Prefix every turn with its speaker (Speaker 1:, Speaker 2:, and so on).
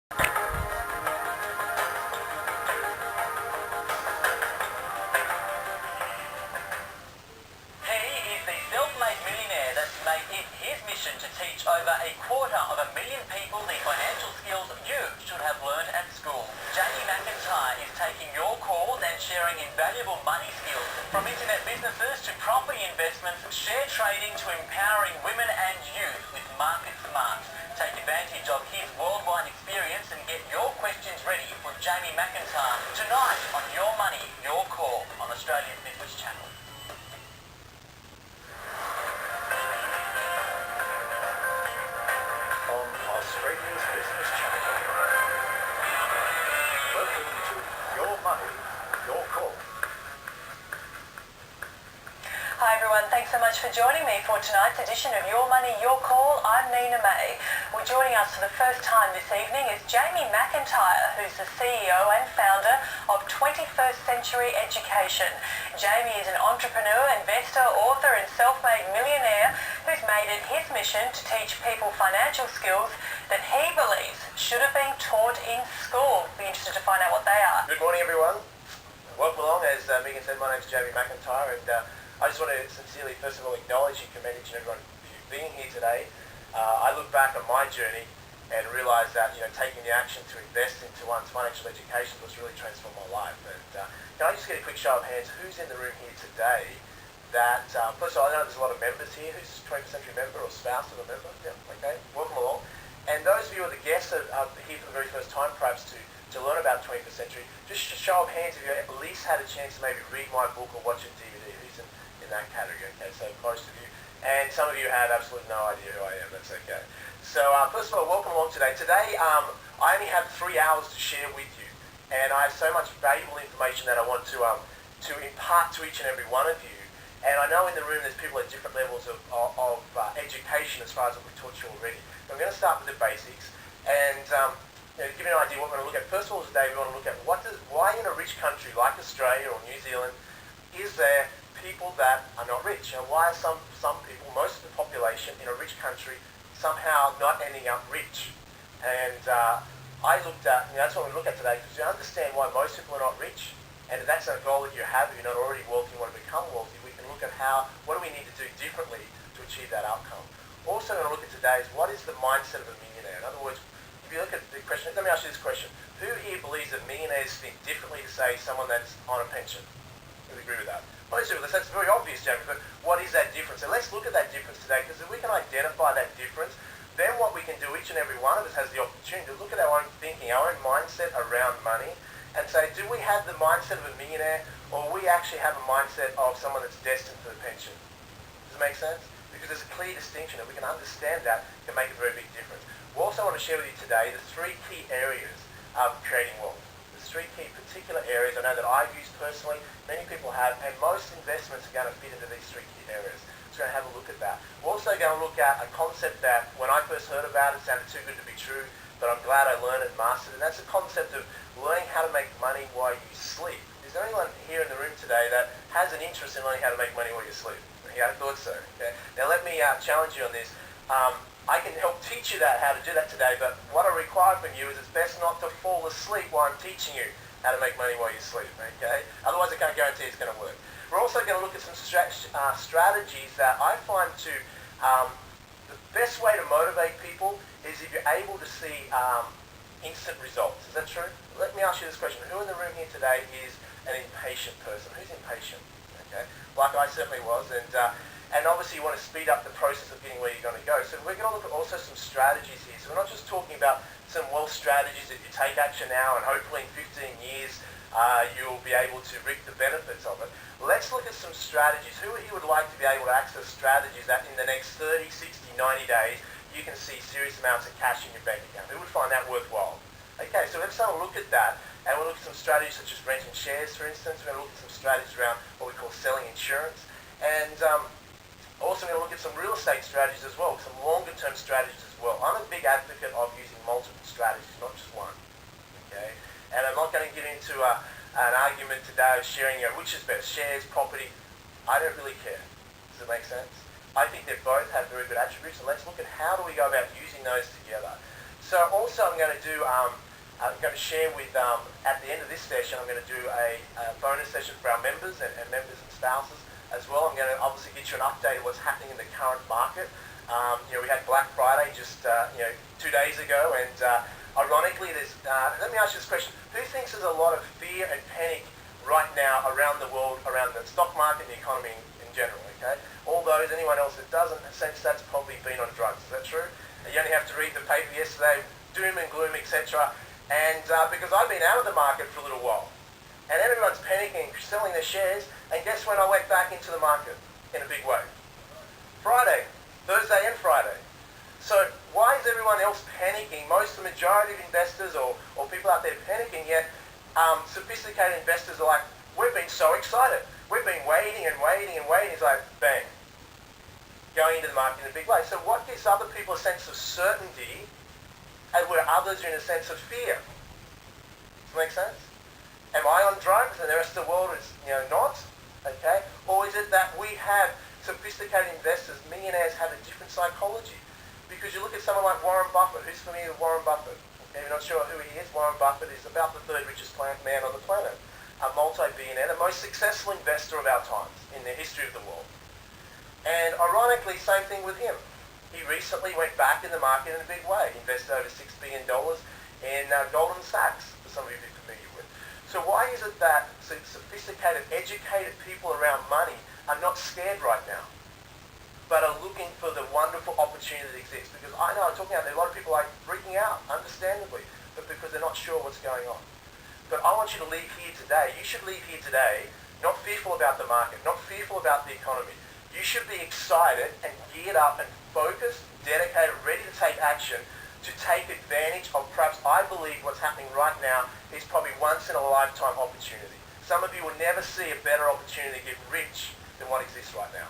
Speaker 1: is the self-made millionaire that's made it his mission to teach over 250,000 people the financial skills you should have learned at school. Jamie McIntyre is taking your calls and sharing invaluable money skills, from internet businesses to property investments, share trading to empowering women and youth with Market Smart. Take advantage of his worldwide experience and get your questions ready for Jamie McIntyre tonight on Your Money, Your Call on Australia's Business Channel.
Speaker 2: On Australia's Business Channel. Welcome to Your Money, Your Call.
Speaker 3: Hi everyone, thanks so much for joining me for tonight's edition of Your Money, Your Call. I'm Nina May. Well, joining us for the first time this evening is Jamie McIntyre, who's the CEO and founder of 21st Century Education. Jamie is an entrepreneur, investor, author and self-made millionaire who's made it his mission to teach people financial skills that he believes should have been taught in school. Be interested to find out what they are.
Speaker 2: Good morning, everyone. Welcome along. As Megan said, my name's Jamie McIntyre, and I just want to sincerely, first of all, acknowledge and commend each and everyone for being here today. I look back on my journey and realise that taking the action to invest into one's financial education was really transformed my life. And can I just get a quick show of hands? Who's in the room here today? That first of all, I know there's a lot of members here. Who's a 20th Century member or spouse of a member? Yeah, okay. Welcome along. And those of you who are the guests that are here for the very first time, perhaps to learn about 21st Century, just a show of hands if you at least had a chance to maybe read my book or watch a DVD. Who's in that category? Okay, so most of you. And some of you have absolutely no idea who I am. That's okay. So first of all, welcome along today. Today, I only have 3 hours to share with you, and I have so much valuable information that I want to impart to each and every one of you. And I know in the room there's people at different levels of education as far as what we taught you already. But I'm going to start with the basics and give you an idea what we're going to look at. First of all, today we want to look at why in a rich country like Australia or New Zealand is there people that are not rich, and why are some people, most of the population in a rich country, somehow not ending up rich. And I looked at, that's what we look at today, because you understand why most people are not rich, and if that's a goal that you have, if you're not already wealthy and want to become wealthy, we can look at what do we need to do differently to achieve that outcome. Also going to look at today is what is the mindset of a millionaire. In other words, if you look at the question, let me ask you this question. Who here believes that millionaires think differently to, say, someone that's on a pension? Do you agree with that? Most of us, that's very obvious, Jamie, but what is that difference? And let's look at that difference today, because if we can identify that difference, then what we can do, each and every one of us has the opportunity to look at our own thinking, our own mindset around money, and say, do we have the mindset of a millionaire, or we actually have a mindset of someone that's destined for the pension? Does it make sense? Because there's a clear distinction, and we can understand that can make a very big difference. We also want to share with you today the 3 key areas of creating wealth. There's 3 key particular areas I know that I've used personally, many people have, and most investments are going to fit into these 3 key areas. So we're going to have a look at that. We're also going to look at a concept that when I first heard about it sounded too good to be true, but I'm glad I learned and mastered, and that's the concept of learning how to make money while you sleep. Is there anyone here in the room today that has an interest in learning how to make money while you sleep? Yeah, I thought so. Okay. Now let me challenge you on this. I can help teach you how to do that today, but what I require from you is it's best not to fall asleep while I'm teaching you how to make money while you sleep, okay? Otherwise I can't guarantee it's going to work. We're also going to look at some strategies that I find the best way to motivate people is if you're able to see instant results. Is that true? Let me ask you this question. Who in the room here today is an impatient person? Who's impatient? Okay, like I certainly was, and obviously you want to speed up the process of getting where you're going to go. So we're going to look at also some strategies here. So we're not just talking about some wealth strategies that you take action now and hopefully in 15 years you'll be able to reap the benefits of it. Let's look at some strategies. Who here would like to be able to access strategies that in the next 30, 60, 90 days you can see serious amounts of cash in your bank account? Who would find that worthwhile? Okay, so let's have a look at that, and we'll look at some strategies such as renting shares, for instance. We're going to look at some strategies around what we call selling insurance, and also we're going to look at some real estate strategies as well, some longer term strategies as well. I'm a big advocate of using multiple strategies, not just one. Okay, and I'm not going to get into an argument today of sharing which is best, shares, property. I don't really care. Does it make sense? I think they both have very good attributes, and let's look at how do we go about using those together. So also I'm going to do, I'm going to share with, at the end of this session, I'm going to do a bonus session for our members and members and spouses as well. I'm going to obviously get you an update of what's happening in the current market. We had Black Friday just 2 days ago, and ironically, let me ask you this question: who thinks there's a lot of fear and panic right now around the world, around the stock market and the economy in general? Okay, all those. Anyone else that doesn't sense that's probably been on drugs. Is that true? You only have to read the paper yesterday, doom and gloom, etc. And because I've been out of the market for a little while, and everyone's panicking, selling their shares, and guess when I went back into the market in a big way? Friday, Thursday and Friday. So why is everyone else panicking? The majority of investors or people out there panicking, yet sophisticated investors are like, we've been so excited. We've been waiting and waiting and waiting. It's like, bang, going into the market in a big way. So what gives other people a sense of certainty and where others are in a sense of fear? Does that make sense? Am I on drugs and the rest of the world is not? Okay? Or is it that we have sophisticated investors, millionaires have a different psychology? Because you look at someone like Warren Buffett. Who's familiar with Warren Buffett? Okay, you're not sure who he is. Warren Buffett is about the third richest man on the planet. A multi-billionaire, the most successful investor of our times in the history of the world. And ironically, same thing with him. He recently went back in the market in a big way. He invested over $6 billion in Goldman Sachs, for some of you to be familiar with. So why is it that sophisticated, educated people around money are not scared right now, but are looking for the wonderful opportunity that exists? Because I know I'm talking out there, a lot of people are freaking out, understandably, but because they're not sure what's going on. But I want you to leave here today. You should leave here today not fearful about the market, not fearful about the economy. You should be excited and geared up and focused, dedicated, ready to take action, to take advantage of perhaps, I believe what's happening right now is probably once in a lifetime opportunity. Some of you will never see a better opportunity to get rich than what exists right now.